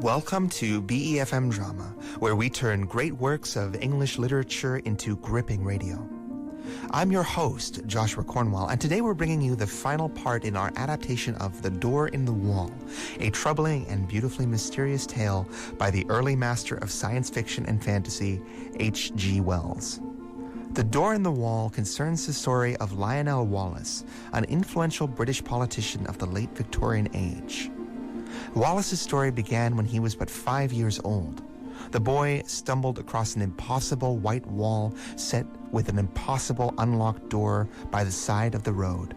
Welcome to BeFM Drama, where we turn great works of English literature into gripping radio. I'm your host, Joshua Cornwell, and today we're bringing you the final part in our adaptation of The Door in the Wall, a troubling and beautifully mysterious tale by the early master of science fiction and fantasy, H.G. Wells. The Door in the Wall concerns the story of Lionel Wallace, an influential British politician of the late Victorian age. Wallace's story began when he was but 5 years old. The boy stumbled across an impossible white wall set with an impossible unlocked door by the side of the road.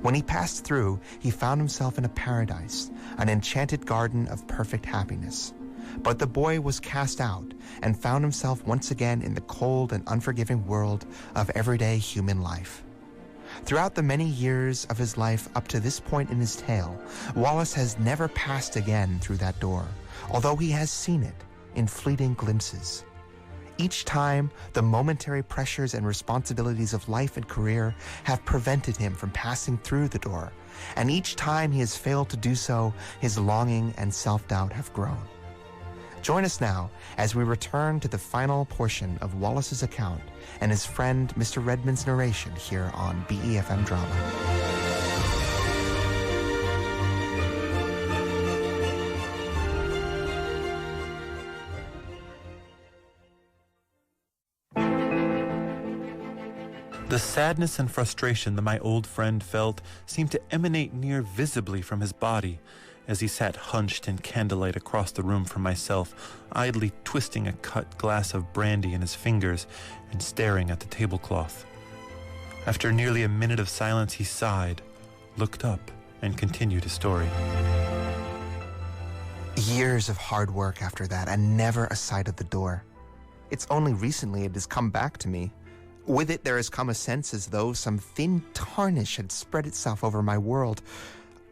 When he passed through, he found himself in a paradise, an enchanted garden of perfect happiness. But the boy was cast out and found himself once again in the cold and unforgiving world of everyday human life. Throughout the many years of his life up to this point in his tale, Wallace has never passed again through that door, although he has seen it in fleeting glimpses. Each time, the momentary pressures and responsibilities of life and career have prevented him from passing through the door, and each time he has failed to do so, his longing and self-doubt have grown. Join us now as we return to the final portion of Wallace's account and his friend Mr. Redmond's narration here on BeFM Drama. The sadness and frustration that my old friend felt seemed to emanate near visibly from his body as he sat hunched in candlelight across the room from myself, idly twisting a cut glass of brandy in his fingers and staring at the tablecloth. After nearly a minute of silence, he sighed, looked up, and continued his story. Years of hard work after that, and never a sight of the door. It's only recently it has come back to me. With it, there has come a sense as though some thin tarnish had spread itself over my world.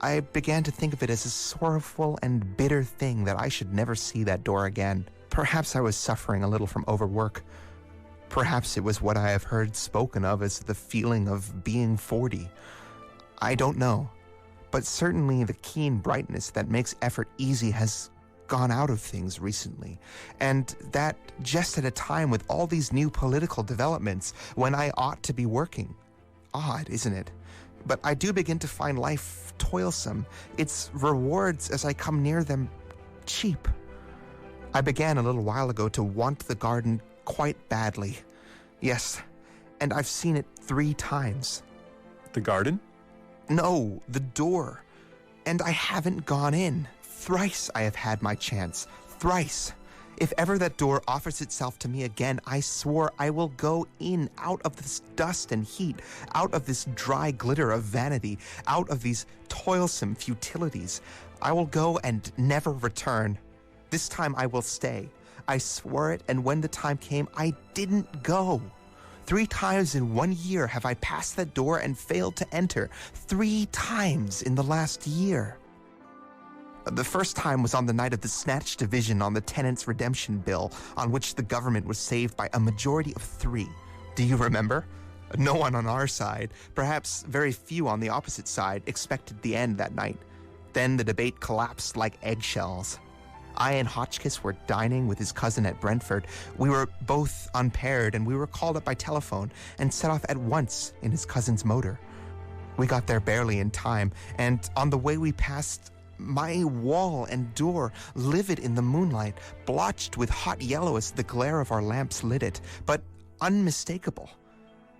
I began to think of it as a sorrowful and bitter thing that I should never see that door again. Perhaps I was suffering a little from overwork. Perhaps it was what I have heard spoken of as the feeling of being 40. I don't know. But certainly the keen brightness that makes effort easy has gone out of things recently. And that just at a time with all these new political developments when I ought to be working. Odd, isn't it? But I do begin to find life toilsome, its rewards as I come near them cheap. I began a little while ago to want the garden quite badly. Yes, and I've seen it 3 times. The garden? No, the door. And I haven't gone in. Thrice I have had my chance. Thrice. If ever that door offers itself to me again, I swore I will go in, out of this dust and heat, out of this dry glitter of vanity, out of these toilsome futilities. I will go and never return. This time I will stay. I swore it, and when the time came, I didn't go. 3 times in 1 year have I passed that door and failed to enter. 3 times in the last year. The first time was on the night of the snatch division on the tenants' redemption bill, on which the government was saved by a majority of 3. Do you remember? No one on our side, perhaps very few on the opposite side, expected the end that night. Then the debate collapsed like eggshells. I and Hotchkiss were dining with his cousin at Brentford. We were both unpaired, and we were called up by telephone and set off at once in his cousin's motor. We got there barely in time, and on the way we passed my wall and door, livid in the moonlight, blotched with hot yellow as the glare of our lamps lit it, but unmistakable.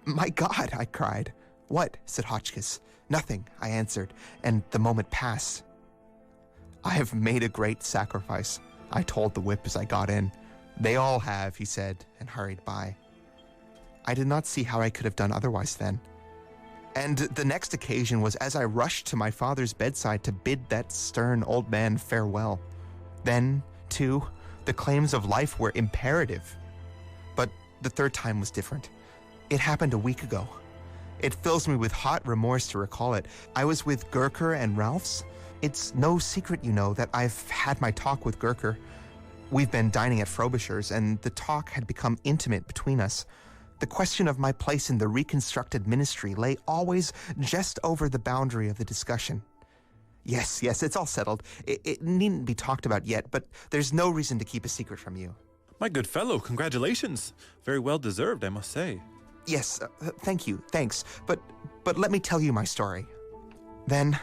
"My God," I cried. "What?" said Hotchkiss. "Nothing," I answered, and the moment passed. "I have made a great sacrifice," I told the whip as I got in. "They all have," he said, and hurried by. I did not see how I could have done otherwise then. And the next occasion was as I rushed to my father's bedside to bid that stern old man farewell. Then, too, the claims of life were imperative. But the 3rd time was different. It happened a week ago. It fills me with hot remorse to recall it. I was with Gurker and Ralph's. It's no secret, you know, that I've had my talk with Gurker. We've been dining at Frobisher's, and the talk had become intimate between us. The question of my place in the reconstructed ministry lay always just over the boundary of the discussion. Yes, it's all settled. It needn't be talked about yet, but there's no reason to keep a secret from you. My good fellow, congratulations. Very well deserved, I must say. Yes, thank you, thanks. But let me tell you my story. Then,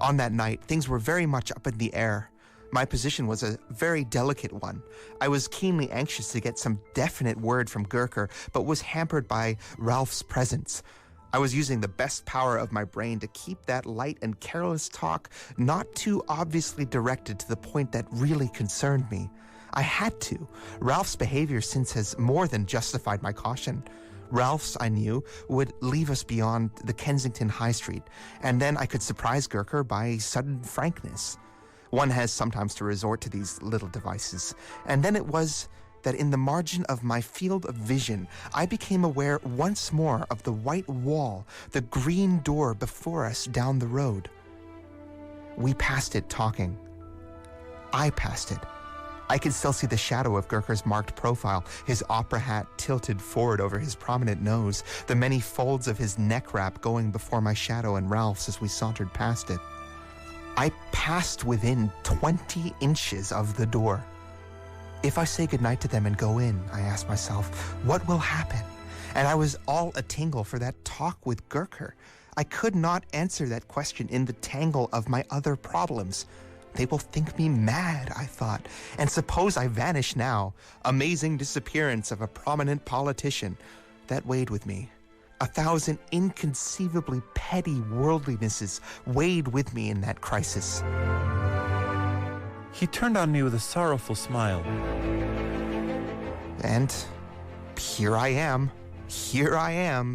on that night, things were very much up in the air. My position was a very delicate one. I was keenly anxious to get some definite word from Gurker, but was hampered by Ralph's presence. I was using the best power of my brain to keep that light and careless talk not too obviously directed to the point that really concerned me. I had to. Ralph's behavior since has more than justified my caution. Ralph's, I knew, would leave us beyond the Kensington High Street, and then I could surprise Gurker by sudden frankness. One has sometimes to resort to these little devices, and then it was that in the margin of my field of vision, I became aware once more of the white wall, the green door before us down the road. We passed it talking. I passed it. I could still see the shadow of Gurker's marked profile, his opera hat tilted forward over his prominent nose, the many folds of his neck wrap going before my shadow and Ralph's as we sauntered past it. I passed within 20 inches of the door. If I say goodnight to them and go in, I asked myself, what will happen? And I was all a-tingle for that talk with Gurker. I could not answer that question in the tangle of my other problems. They will think me mad, I thought. And suppose I vanish now. Amazing disappearance of a prominent politician. That weighed with me. 1,000 inconceivably petty worldlinesses weighed with me in that crisis. He turned on me with a sorrowful smile. And here I am,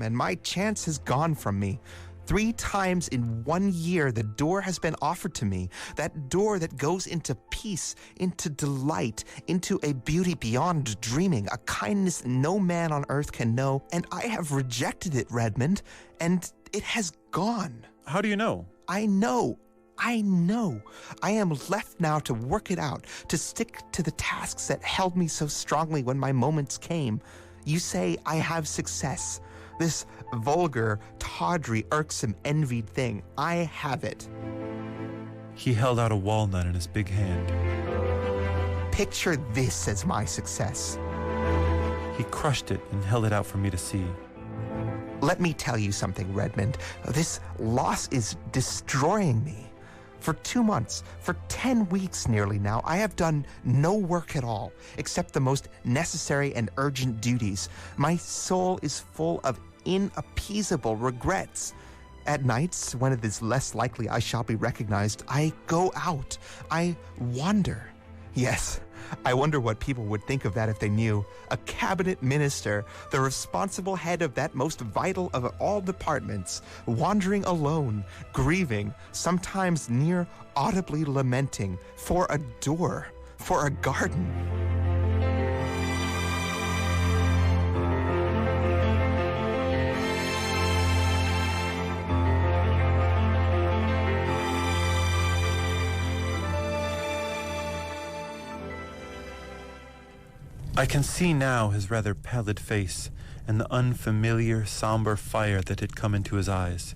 and my chance has gone from me. 3 times in 1 year, the door has been offered to me. That door that goes into peace, into delight, into a beauty beyond dreaming, a kindness no man on earth can know. And I have rejected it, Redmond, and it has gone. How do you know? I know. I am left now to work it out, to stick to the tasks that held me so strongly when my moments came. You say I have success. This vulgar, tawdry, irksome, envied thing. I have it. He held out a walnut in his big hand. Picture this as my success. He crushed it and held it out for me to see. Let me tell you something, Redmond. This loss is destroying me. For 2 months, for 10 weeks nearly now, I have done no work at all, except the most necessary and urgent duties. My soul is full of inappeasable regrets. At nights, when it is less likely I shall be recognized, I go out. I wander. Yes, I wonder what people would think of that if they knew. A cabinet minister, the responsible head of that most vital of all departments, wandering alone, grieving, sometimes near audibly lamenting, for a door, for a garden. I can see now his rather pallid face and the unfamiliar, somber fire that had come into his eyes.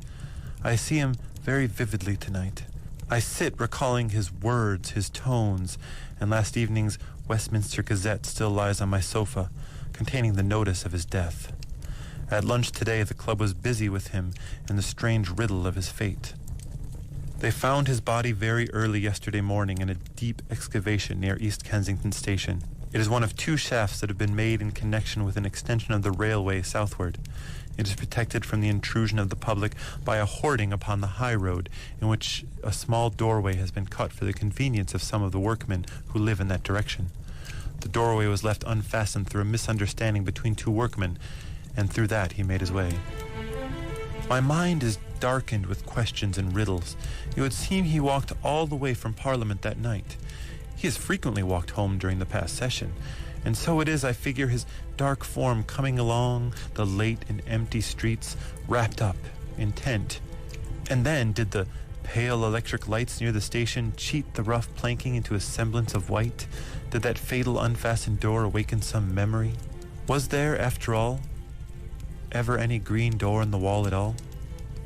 I see him very vividly tonight. I sit recalling his words, his tones, and last evening's Westminster Gazette still lies on my sofa, containing the notice of his death. At lunch today, the club was busy with him and the strange riddle of his fate. They found his body very early yesterday morning in a deep excavation near East Kensington Station. It is one of 2 shafts that have been made in connection with an extension of the railway southward. It is protected from the intrusion of the public by a hoarding upon the high road, in which a small doorway has been cut for the convenience of some of the workmen who live in that direction. The doorway was left unfastened through a misunderstanding between 2 workmen, and through that he made his way. My mind is darkened with questions and riddles. It would seem he walked all the way from Parliament that night. He has frequently walked home during the past session, and so it is I figure his dark form coming along the late and empty streets, wrapped up, intent. And then did the pale electric lights near the station cheat the rough planking into a semblance of white? Did that fatal unfastened door awaken some memory? Was there, after all, ever any green door in the wall at all?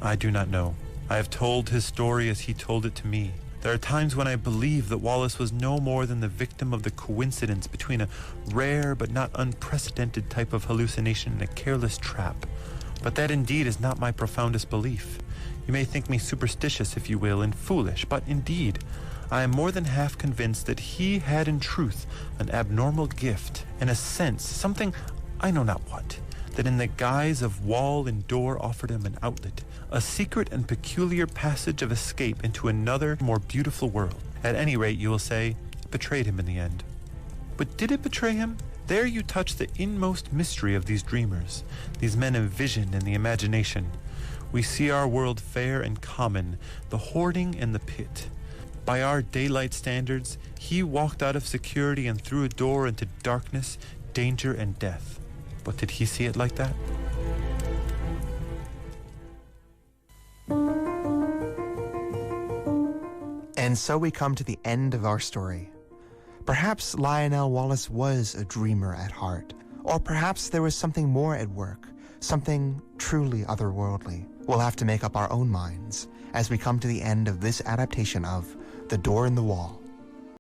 I do not know. I have told his story as he told it to me. There are times when I believe that Wallace was no more than the victim of the coincidence between a rare but not unprecedented type of hallucination and a careless trap. But that indeed is not my profoundest belief. You may think me superstitious, if you will, and foolish, but indeed, I am more than half convinced that he had in truth an abnormal gift, and a sense, something I know not what, that in the guise of wall and door offered him an outlet, a secret and peculiar passage of escape into another, more beautiful world. At any rate, you will say, it betrayed him in the end. But did it betray him? There you touch the inmost mystery of these dreamers, these men of vision and the imagination. We see our world fair and common, the hoarding and the pit. By our daylight standards, he walked out of security and through a door into darkness, danger, and death. But did he see it like that? And so we come to the end of our story. Perhaps Lionel Wallace was a dreamer at heart, or perhaps there was something more at work, something truly otherworldly. We'll have to make up our own minds as we come to the end of this adaptation of The Door in the Wall.